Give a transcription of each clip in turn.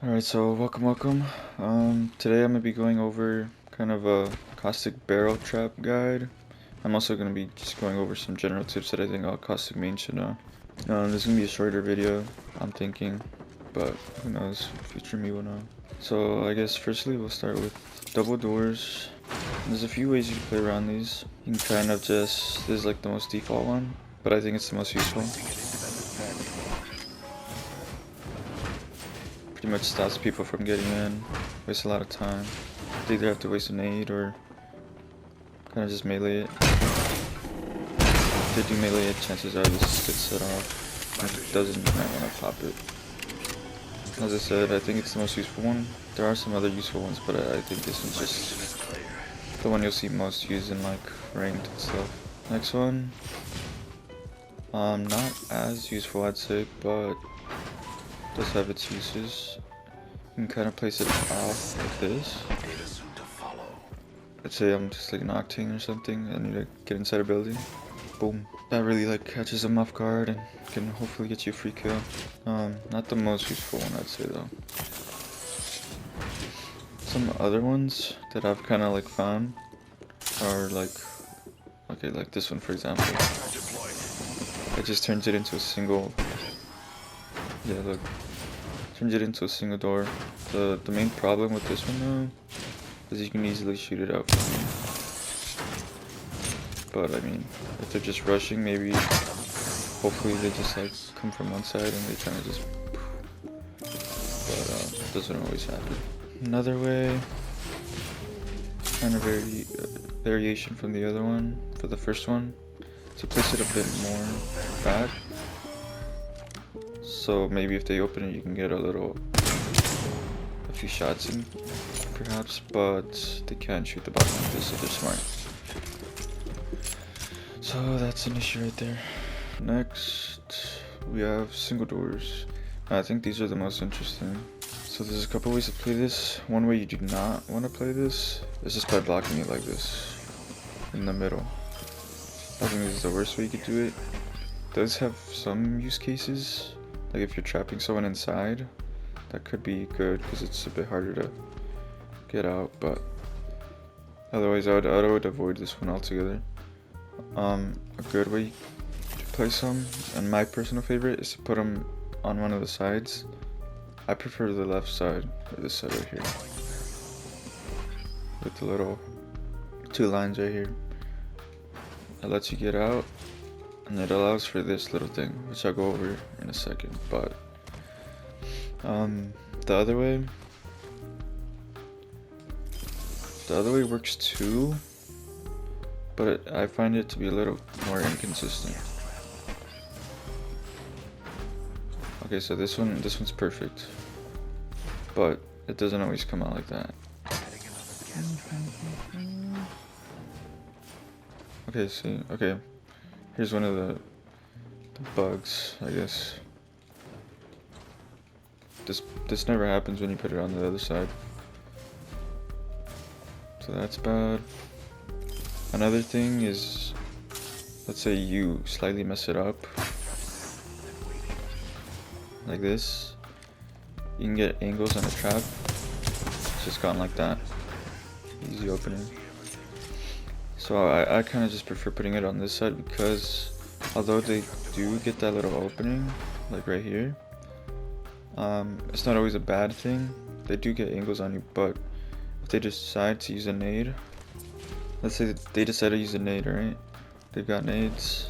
Alright, so welcome. Today I'm gonna be going over kind of a caustic barrel trap guide. I'm also gonna be just going over some general tips that I think all caustic mains should know. This is gonna be a shorter video, I'm thinking, but who knows, future me will know. So I guess firstly we'll start with double doors. There's a few ways you can play around these. You can kind of just, this is like the most default one, but I think it's the most useful. Pretty much stops people from getting in, wastes a lot of time. They either have to waste an aid or kind of just melee it. If they do melee it, chances are this gets set off. If it doesn't, you might want to pop it. As I said, I think it's the most useful one. There are some other useful ones, but I think this one's just the one you'll see most used in like ranked and stuff. Next one, not as useful I'd say, but does have its uses. You can kind of place it off like this. Let's say I'm just like an octane or something and I need to get inside a building. Boom. That really like catches them off guard and can hopefully get you a free kill. Not the most useful one I'd say though. Some other ones that I've kind of like found are like, okay, like this one for example. It just turns it into a single, yeah look, turns it into a single door. The main problem with this one though is you can easily shoot it out from here. But I mean, if they're just rushing, maybe hopefully they just like come from one side and they kind of just, but it doesn't always happen. Another way, kind of variation from the other one, for the first one, to place it a bit more back. So maybe if they open it, you can get a few shots in, perhaps, but they can't shoot the bottom like this if they're smart. So that's an issue right there. Next, we have single doors. I think these are the most interesting. So there's a couple ways to play this. One way you do not want to play this is just by blocking it like this in the middle. I think this is the worst way you could do it. It does have some use cases, like if you're trapping someone inside, that could be good because it's a bit harder to get out, but otherwise I would avoid this one altogether. A good way to play some, and my personal favorite, is to put them on one of the sides. I prefer the left side, or this side right here, with the little two lines right here. It lets you get out, and it allows for this little thing, which I'll go over in a second. But the other way works too, but I find it to be a little more inconsistent. Okay, so this one's perfect, but it doesn't always come out like that. Okay, here's one of the bugs, I guess. This never happens when you put it on the other side, so that's bad. Another thing is, let's say you slightly mess it up, like this, you can get angles on the trap. It's just gone like that. Easy opening. So I kind of just prefer putting it on this side because although they do get that little opening, like right here, it's not always a bad thing. They do get angles on you, but if they decide to use a nade, let's say they decide to use a nade, right? They've got nades.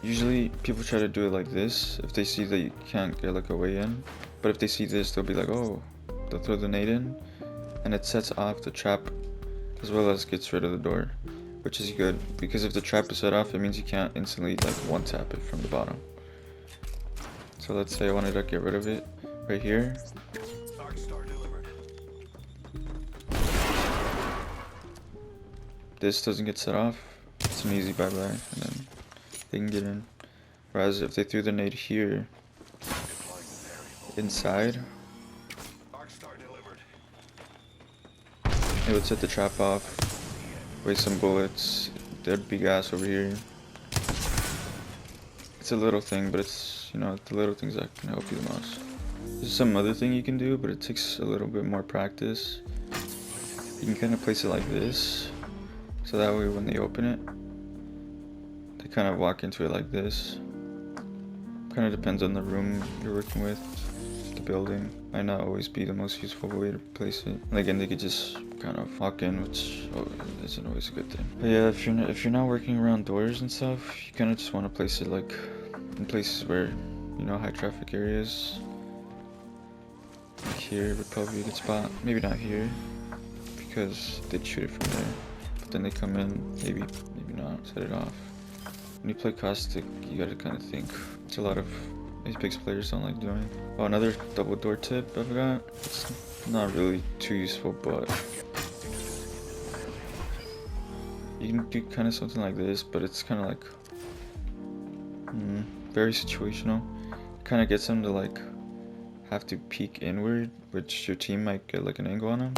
Usually people try to do it like this if they see that you can't get like a way in. But if they see this, they'll be like, oh, they'll throw the nade in, and it sets off the trap as well as gets rid of the door, which is good because if the trap is set off, it means you can't instantly like one tap it from the bottom. So let's say I wanted to get rid of it right here. This doesn't get set off, it's an easy bye-bye, and then they can get in. Whereas if they threw the nade here, inside, it would set the trap off, waste some bullets, there'd be gas over here. It's a little thing, but it's, you know, the little things that can help you the most. There's some other thing you can do, but it takes a little bit more practice. You can kind of place it like this, so that way when they open it, they kind of walk into it like this. Kind of depends on the room you're working with, the building. Might not always be the most useful way to place it. And again, they could just kind of walk in, which isn't always a good thing. But yeah, if you're not working around doors and stuff, you kind of just want to place it like in places where, you know, high traffic areas. Like here would probably be a good spot. Maybe not here, because they'd shoot it from there. But then they come in, maybe not, set it off. When you play Caustic, you gotta kind of think. It's a lot of Apex players don't like doing. Oh, another double door tip I've got. It's not really too useful, but you can do kind of something like this, but it's kind of like very situational. Kind of gets them to like have to peek inward, which your team might get like an angle on them.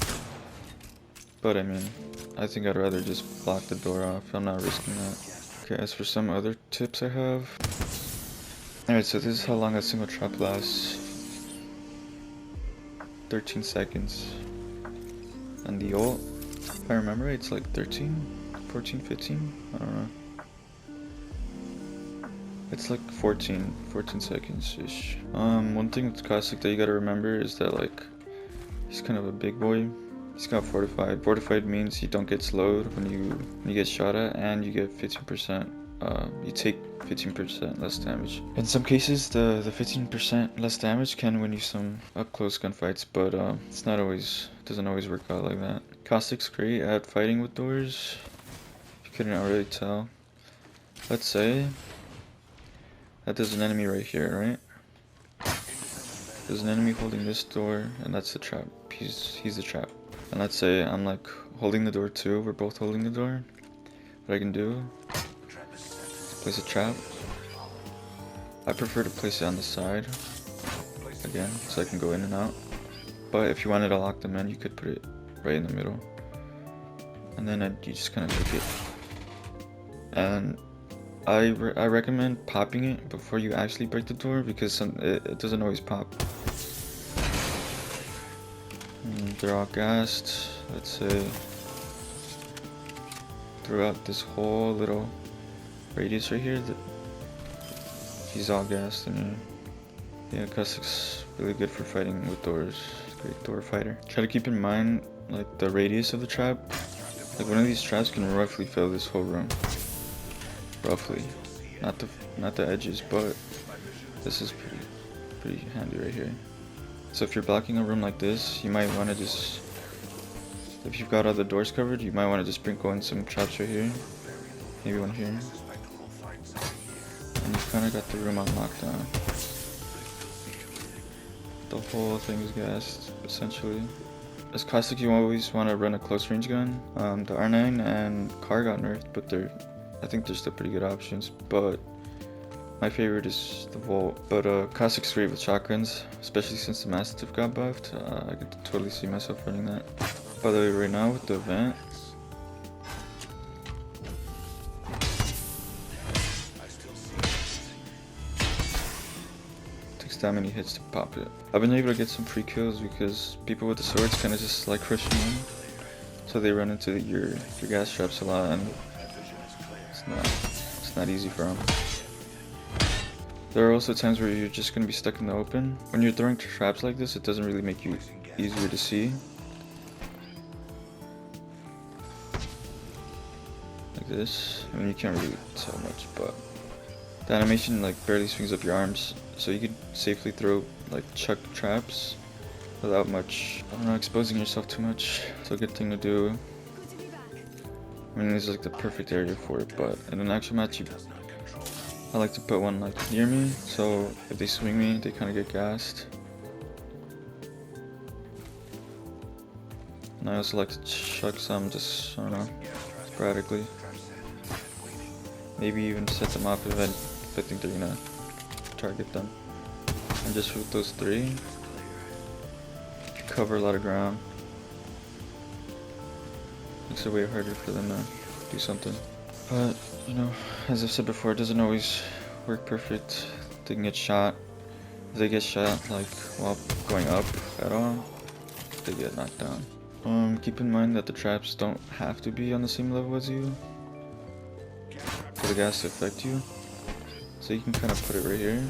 But I mean, I think I'd rather just block the door off. I'm not risking that. Okay, as for some other tips I have. Alright, so this is how long a single trap lasts. 13 seconds. And the ult, if I remember right, it's like 13, 14, 15? I don't know. It's like 14 seconds-ish. One thing with Caustic that you gotta remember is that like, he's kind of a big boy. He's got fortified. Fortified means you don't get slowed when you get shot at, and you get 15%. You take 15% less damage. In some cases, the 15% less damage can win you some up close gunfights, but it's not always, doesn't always work out like that. Caustic's great at fighting with doors. If you couldn't already tell. Let's say that there's an enemy right here, right? There's an enemy holding this door, and that's the trap. He's the trap. And let's say I'm like holding the door too. We're both holding the door. What I can do is place a trap. I prefer to place it on the side again, so I can go in and out. But if you wanted to lock them in, you could put it right in the middle, and then you just kind of take it. And I recommend popping it before you actually break the door, because it doesn't always pop. They're all gassed. Let's say throughout this whole little radius right here, he's all gassed. And yeah, Caustic's really good for fighting with doors. Great door fighter. Try to keep in mind like the radius of the trap. Like one of these traps can roughly fill this whole room. Roughly, not the edges, but this is pretty handy right here. So if you're blocking a room like this, you might want to just, if you've got all the doors covered, you might want to just sprinkle in some traps right here, maybe one here, and you've kind of got the room on lockdown. The whole thing is gassed, essentially. As Caustic, you always want to run a close range gun. The R9 and CAR got nerfed, but I think they're still pretty good options, but my favorite is the Volt. But Caustic's great with shotguns, especially since the Mastiff got buffed. I could totally see myself running that. By the way, right now with the event, it takes that many hits to pop it. I've been able to get some free kills because people with the swords kind of just like crushing in, so they run into your gas traps a lot, and it's not easy for them. There are also times where you're just gonna be stuck in the open. When you're throwing traps like this, it doesn't really make you easier to see. Like this. I mean, you can't really tell much, but the animation like barely swings up your arms, so you could safely throw like chuck traps without much, I don't know, exposing yourself too much. It's a good thing to do. I mean, this is like the perfect area for it, but in an actual match, I like to put one like near me, so if they swing me, they kind of get gassed. And I also like to chuck some, just, I don't know, sporadically. Maybe even set them off if I think they're gonna target them. And just with those three, you cover a lot of ground. Makes it way harder for them to do something. But, you know, as I've said before, it doesn't always work perfect. They can get shot, If they get shot like while going up at all, they get knocked down. Keep in mind that the traps don't have to be on the same level as you for the gas to affect you. So you can kind of put it right here,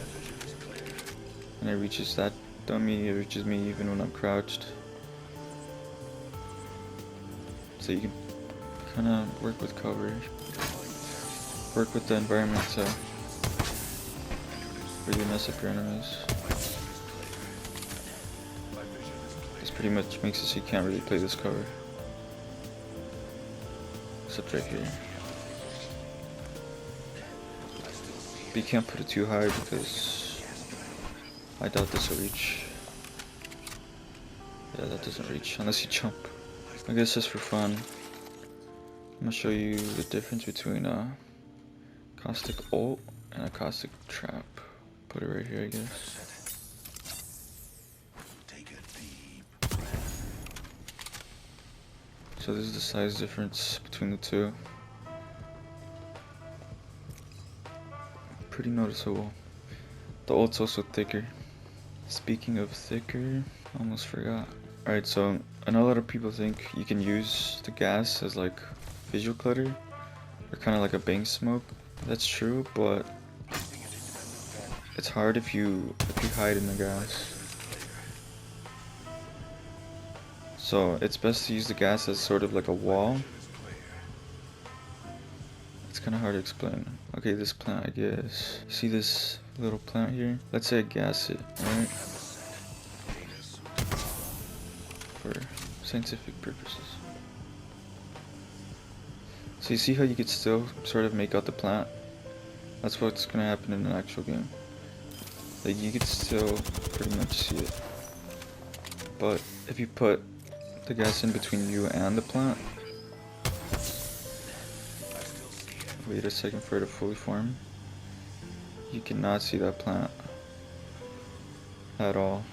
and it reaches that dummy, it reaches me even when I'm crouched. So you can kind of work with cover, work with the environment to really mess up your enemies. This pretty much makes it so you can't really play this cover. Except right here. But you can't put it too high because I doubt this will reach. Yeah, that doesn't reach unless you jump. I guess just for fun, I'm gonna show you the difference between a Caustic ult and a Caustic trap. Put it right here, I guess. So this is the size difference between the two. Pretty noticeable. The ult's also thicker. Speaking of thicker, almost forgot. Alright, so I know a lot of people think you can use the gas as like visual clutter or kind of like a bank smoke. That's true, but it's hard if you hide in the gas. So it's best to use the gas as sort of like a wall. It's kind of hard to explain. Okay, this plant, I guess. See this little plant here? Let's say I gas it, alright? For scientific purposes. So you see how you could still sort of make out the plant? That's what's gonna happen in an actual game. Like you could still pretty much see it. But if you put the gas in between you and the plant, wait a second for it to fully form, you cannot see that plant at all.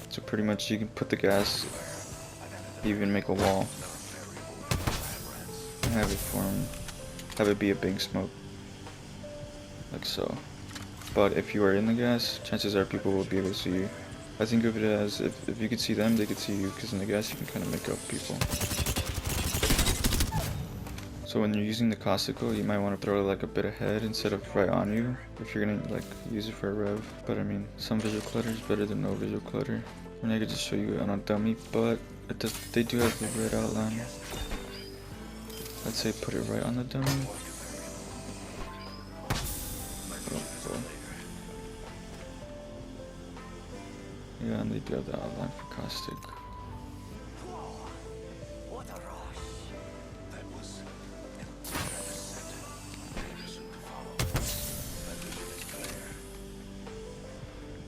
So pretty much you can put the gas, even make a wall, and have it form, have it be a bank smoke, like so. But if you are in the gas, chances are people will be able to see you. I think of it as if you could see them, they could see you, because in the gas you can kind of make out people. So when you're using the Caustical, you might want to throw like a bit ahead instead of right on you, if you're gonna like use it for a rev. But I mean, some visual clutter is better than no visual clutter. I mean, I could just show you on a dummy, but they do have the red outline. Let's say put it right on the dummy. Yeah, and they do have the outline for Caustic.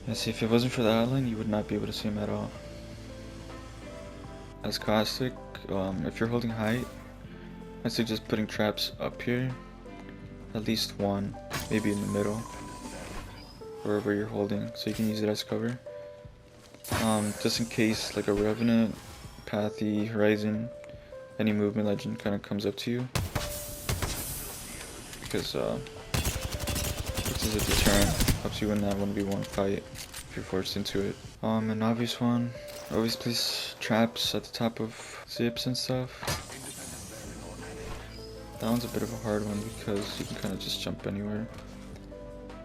Yeah, see, if it wasn't for the outline, you would not be able to see him at all. As Caustic, if you're holding height, I'd suggest putting traps up here. At least one, maybe in the middle, wherever you're holding, so you can use it as cover. Just in case like a Revenant, Pathy, Horizon, any movement legend kind of comes up to you, because this is a deterrent, helps you win that 1v1 fight if you're forced into it. An obvious one, always place traps at the top of zips and stuff. That one's a bit of a hard one because you can kind of just jump anywhere.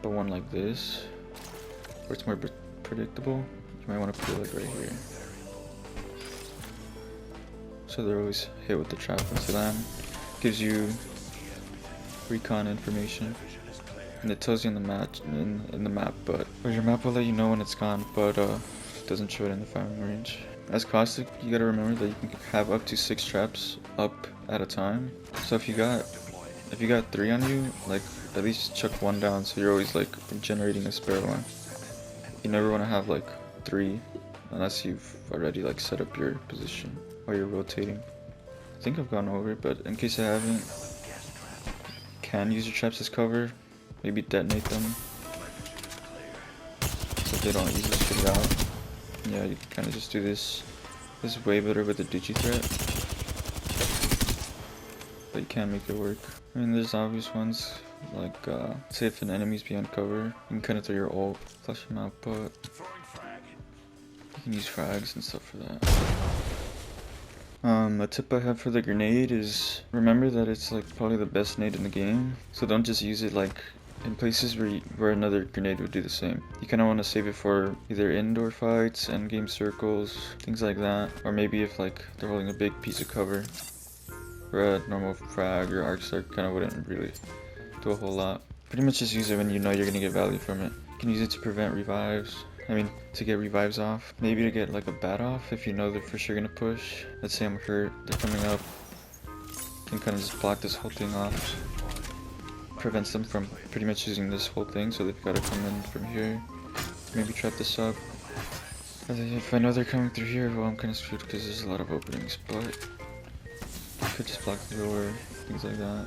But one like this, where it's more predictable, you might want to put it like right here. So they're always hit with the trap into land. Gives you recon information, and it tells you in the map, in the map, but or your map will let you know when it's gone, but it doesn't show it in the firing range. As Caustic, you gotta remember that you can have up to 6 traps up at a time. So if you got 3 on you, like at least chuck 1 down, so you're always like generating a spare one. You never want to have like 3 unless you've already like set up your position while you're rotating. I think I've gone over it, but in case I haven't, you can use your traps as cover. Maybe detonate them so they don't easily shoot out. Yeah, you can kind of just do this. This is way better with the digi threat, but you can't make it work. I mean, there's obvious ones Like, say if an enemy's behind cover, you can kind of throw your ult, flush him out, but you can use frags and stuff for that. A tip I have for the grenade is remember that it's like probably the best nade in the game, so don't just use it like in places where another grenade would do the same. You kind of want to save it for either indoor fights, endgame circles, things like that, or maybe if like they're holding a big piece of cover, where a normal frag or arc start kind of wouldn't really do a whole lot. Pretty much just use it when you know you're gonna get value from it. You can use it to prevent revives. I mean, to get revives off. Maybe to get like a bat off if you know they're for sure gonna push. Let's say I'm hurt, they're coming up. You can kind of just block this whole thing off. Prevents them from pretty much using this whole thing, so they've got to come in from here. Maybe trap this up. If I know they're coming through here, well, I'm kind of screwed because there's a lot of openings, but you could just block the door, things like that.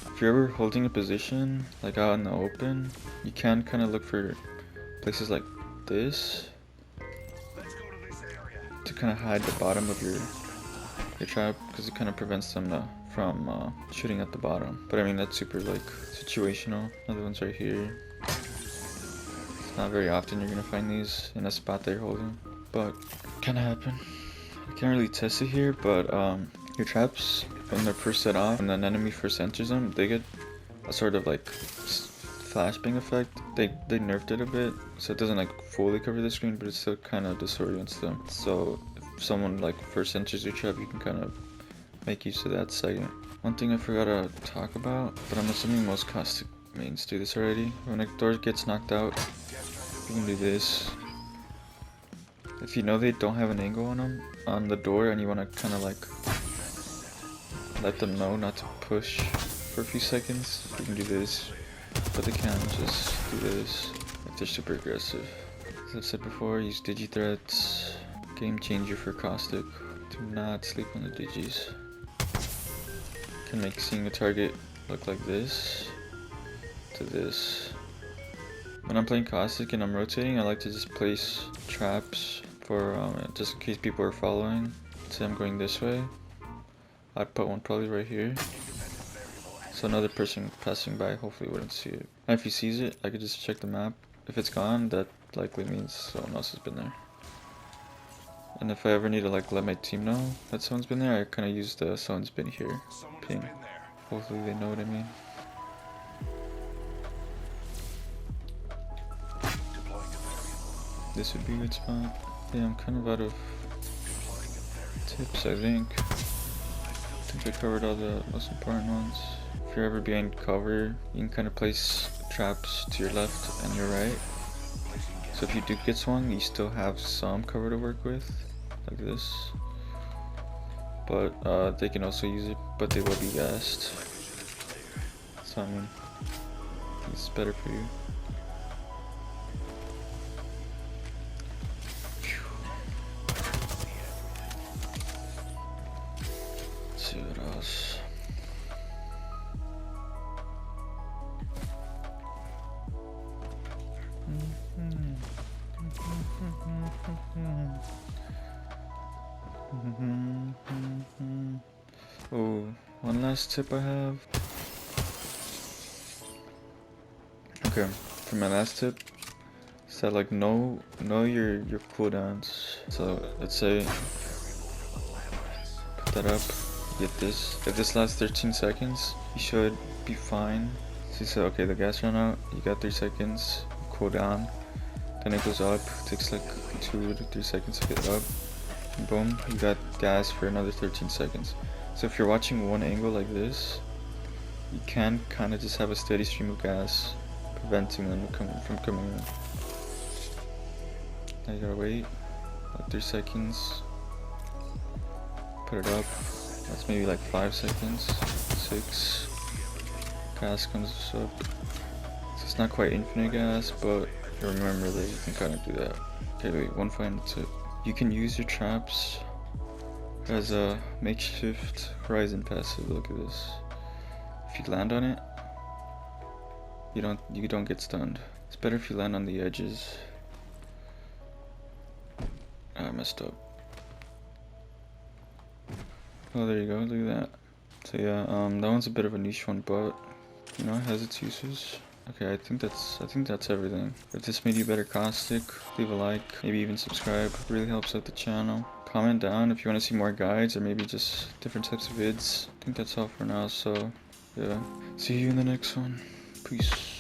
If you're ever holding a position, like out in the open, you can kind of look for places like this to kind of hide the bottom of your trap, because it kind of prevents them from shooting at the bottom. But I mean, that's super like situational. Another one's right here. It's not very often you're gonna find these in a spot that you're holding, but it can happen. I can't really test it here, but your traps, when they're first set off and an enemy first enters them, they get a sort of like flashbang effect. They nerfed it a bit, so it doesn't like fully cover the screen, but it still kind of disorients them. So if someone like first enters your trap, you can kind of make use of that second. One thing I forgot to talk about, but I'm assuming most Caustic mains do this already. When a door gets knocked out, you can do this. If you know they don't have an angle on them, on the door, and you want to kind of like let them know not to push for a few seconds, you can do this. But they can just do this if they're super aggressive. As I've said before, use digi threats. Game changer for Caustic. Do not sleep on the digis. Can make seeing a target look like this to this. When I'm playing Caustic and I'm rotating, I like to just place traps for just in case people are following. Say I'm going this way, I'd put one probably right here, so another person passing by hopefully wouldn't see it. And if he sees it, I could just check the map. If it's gone, that likely means someone else has been there. And if I ever need to like let my team know that someone's been there, I kind of use the someone's been here ping. Hopefully they know what I mean. This would be a good spot. Yeah, I'm kind of out of tips, I think. I covered all the most important ones. If you're ever behind cover, you can kind of place traps to your left and your right. So if you do get swung, you still have some cover to work with, like this. But they can also use it, but they will be gassed. So I mean, it's better for you. Let's see what else. Oh, one last tip I have. Okay, for my last tip, is that like know your cooldowns. So let's say put that up, get this. If this lasts 13 seconds, you should be fine. So you say, okay, the gas ran out, you got 3 seconds, cool down, then it goes up, takes like 2 to 3 seconds to get up, and boom, you got gas for another 13 seconds. So if you're watching one angle like this, you can kind of just have a steady stream of gas, preventing them from coming in. Now you gotta wait, like 3 seconds, put it up, that's maybe like 5 seconds, 6, gas comes up. So it's not quite infinite gas, but remember that you can kind of do that. Okay, wait, one final tip. You can use your traps as a makeshift horizon passive. Look at this. If you land on it, you don't get stunned. It's better if you land on the edges. I messed up. Oh, there you go. Look at that. So yeah, that one's a bit of a niche one, but You know, it has its uses. Okay, I think that's everything. If this made you better Caustic, leave a like, maybe even subscribe. It really helps out the channel. Comment down if you want to see more guides or maybe just different types of vids. I think that's all for now, so yeah. See you in the next one. Peace.